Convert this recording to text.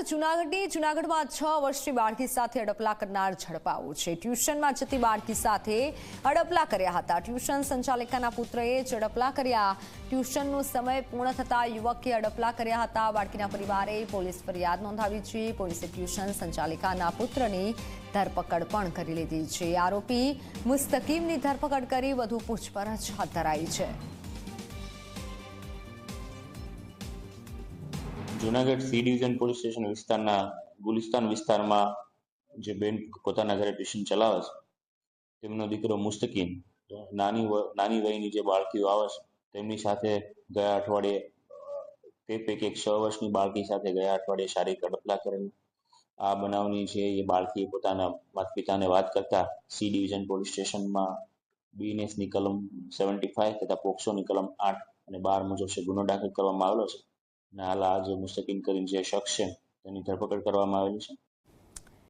જૂનાગઢમાં 6 વર્ષની બાળકી સાથે અડપલા કરનાર ઝડપાયો છે। ટ્યુશનમાં જતી બાળકી સાથે અડપલા કર્યા હતા। ટ્યુશન સંચાલિકાના પુત્રએ જ અડપલા કર્યા। ટ્યુશનનો સમય પૂર્ણ થતાં યુવકે અડપલા કર્યા હતા। બાળકીના પરિવારે પોલીસ ફરિયાદ નોંધાવી છે। પોલીસે ટ્યુશન સંચાલિકાના પુત્રની ધરપકડ પણ કરી લીધી છે। આરોપી મુસ્તકીમની ધરપકડ કરી વધુ પૂછપરછ હાથ ધરાઈ છે। Junagadh C division police station વિસ્તારના ગુલિસ્તાન વિસ્તારમાં જે બેન પોતાના ઘરે ટ્યુશન ચલાવે છે તેમનો દીકરો મુસ્તકીમ નાની વયની જે બાળકીઓ આવે છે તેમની સાથે ગયા અઠવાડિયે તે પૈકી એક 6 વર્ષની બાળકી સાથે ગયા અઠવાડિયે શારીરિક અડપલા કરેલ। આ બનાવની છે એ બાળકીએ પોતાના માતા પિતાને વાત કરતા સી ડિવિઝન પોલીસ સ્ટેશનમાં બીએનએસની કલમ 75 તથા પોક્સોની કલમ 8 અને 12 મુજબ છે ગુનો દાખલ કરવામાં આવેલો છે। હાલ આ જે મુસ્તકીમ કરીને જે શખ્સ છે તેની ધરપકડ કરવામાં આવેલી છે।